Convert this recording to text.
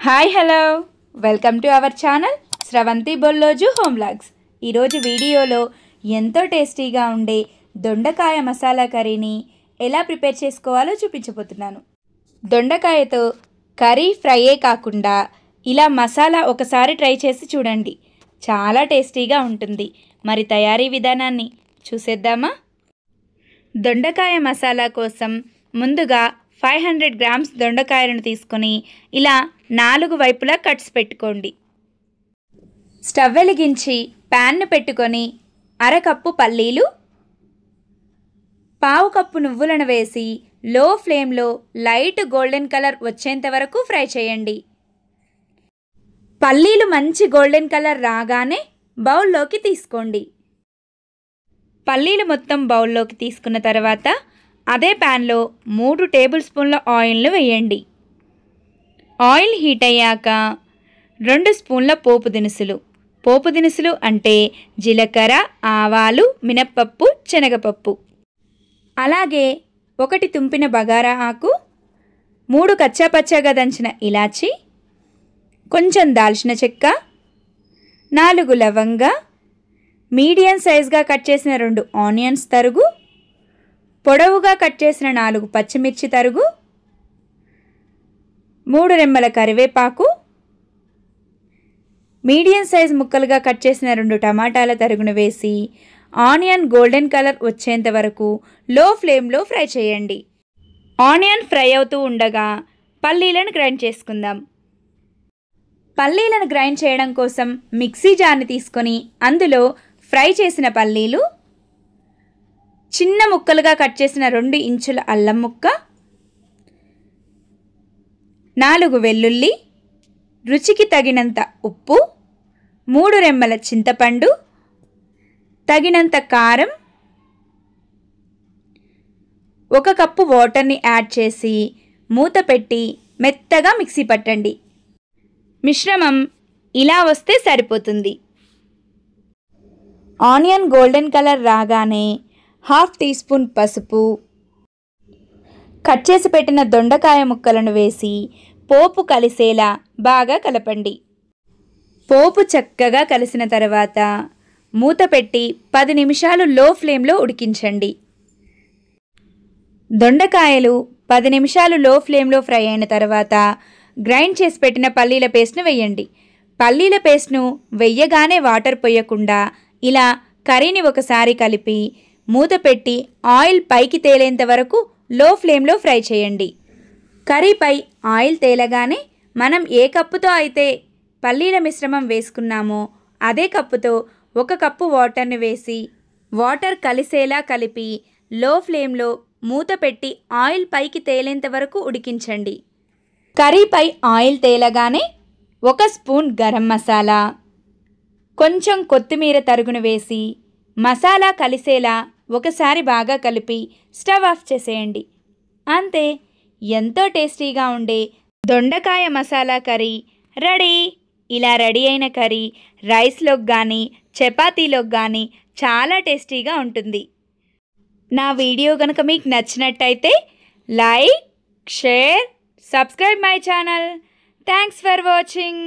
Hi hello welcome to our channel Sravanthi Bolloju home vlogs. ఈరోజు వీడియోలో ఎంతో టేస్టీగా ఉండే దొండకాయ మసాలా కర్రీని ఎలా ప్రిపేర్ చేసుకోవాలో చూపించబోతున్నాను. దొండకాయతో కర్రీ ఫ్రైయే కాకుండా ఇలా మసాలా ఒకసారి ట్రై చేసి చూడండి, చాలా టేస్టీగా ఉంటుంది. మరి తయారీ విధానాన్ని చూసేద్దామా? దొండకాయ మసాలా కోసం ముందుగా 500 గ్రామ్స్ దొండకాయలను తీసుకొని ఇలా 4 వైపులా కట్స్ పెట్టుకోండి. స్టవ్ వెలిగించి ప్యాన్ను పెట్టుకొని అరకప్పు పల్లీలు, పావు కప్పు నువ్వులను వేసి లో ఫ్లేమ్లో లైట్ గోల్డెన్ కలర్ వచ్చేంత వరకు ఫ్రై చేయండి. పల్లీలు మంచి గోల్డెన్ కలర్ రాగానే బౌల్లోకి తీసుకోండి. పల్లీలు మొత్తం బౌల్లోకి తీసుకున్న తర్వాత అదే ప్యాన్లో 3 టేబుల్ స్పూన్ల ఆయిల్ను వేయండి. ఆయిల్ హీట్ అయ్యాక 2 స్పూన్ల పోపు దినుసులు అంటే జీలకర్ర, ఆవాలు, మినప్పప్పు, శనగపప్పు, అలాగే 1 తుంపిన బగారా ఆకు, 3 కచ్చాపచ్చాగా దంచిన ఇలాచి, కొంచెం దాల్చిన చెక్క, 4 లవంగ, మీడియం సైజ్గా కట్ చేసిన 2 ఆనియన్స్ తరుగు, పొడవుగా కట్ చేసిన 4 పచ్చిమిర్చి తరుగు, 3 రెమ్మల కరివేపాకు, మీడియం సైజ్ ముక్కలుగా కట్ చేసిన 2 టమాటాల తరుగును వేసి ఆనియన్ గోల్డెన్ కలర్ వచ్చేంత వరకు లో ఫ్లేమ్లో ఫ్రై చేయండి. ఆనియన్ ఫ్రై అవుతూ ఉండగా పల్లీలను గ్రైండ్ చేసుకుందాం. పల్లీలను గ్రైండ్ చేయడం కోసం మిక్సీ జార్ని తీసుకొని అందులో ఫ్రై చేసిన పల్లీలు, చిన్న ముక్కలుగా కట్ చేసిన 2 ఇంచుల అల్లం ముక్క, 4 వెల్లుల్లి, రుచికి తగినంత ఉప్పు, 3 రెమ్మల చింతపండు, తగినంత కారం, 1 కప్పు వాటర్ని యాడ్ చేసి మూత పెట్టి మెత్తగా మిక్సీ పట్టండి. మిశ్రమం ఇలా వస్తే సరిపోతుంది. ఆనియన్ గోల్డెన్ కలర్ రాగానే 1/2 టీ స్పూన్ పసుపు, కట్ చేసి పెట్టిన దొండకాయ ముక్కలను వేసి పోపు కలిసేలా బాగా కలపండి. పోపు చక్కగా కలిసిన తర్వాత మూత పెట్టి 10 నిమిషాలు లో ఫ్లేమ్లో ఉడికించండి. దొండకాయలు 10 నిమిషాలు లో ఫ్లేమ్లో ఫ్రై అయిన తర్వాత గ్రైండ్ చేసి పెట్టిన పల్లీల పేస్ట్ను వేయండి. పల్లీల పేస్ట్ను వెయ్యగానే వాటర్ పోయకుండా ఇలా కర్రీని ఒకసారి కలిపి మూత పెట్టి ఆయిల్ పైకి తేలేంత వరకు లో ఫ్లేమ్లో ఫ్రై చేయండి. కర్రీపై ఆయిల్ తేలగానే మనం ఏ కప్పుతో అయితే పల్లీల మిశ్రమం వేసుకున్నామో అదే కప్పుతో 1 కప్పు వాటర్ని వేసి వాటర్ కలిసేలా కలిపి లో ఫ్లేమ్లో మూత పెట్టి ఆయిల్ పైకి తేలేంత వరకు ఉడికించండి. కర్రీపై ఆయిల్ తేలగానే 1 స్పూన్ గరం మసాలా, కొంచెం కొత్తిమీర తరుగును వేసి మసాలా కలిసేలా ఒకసారి బాగా కలిపి స్టవ్ ఆఫ్ చేసేయండి. అంతే, ఎంతో టేస్టీగా ఉండే దొండకాయ మసాలా కర్రీ రెడీ. ఇలా రెడీ అయిన కర్రీ రైస్లోకి కానీ చపాతీలోకి కానీ చాలా టేస్టీగా ఉంటుంది. నా వీడియో కనుక మీకు నచ్చినట్టయితే like, share, subscribe my channel. Thanks for watching.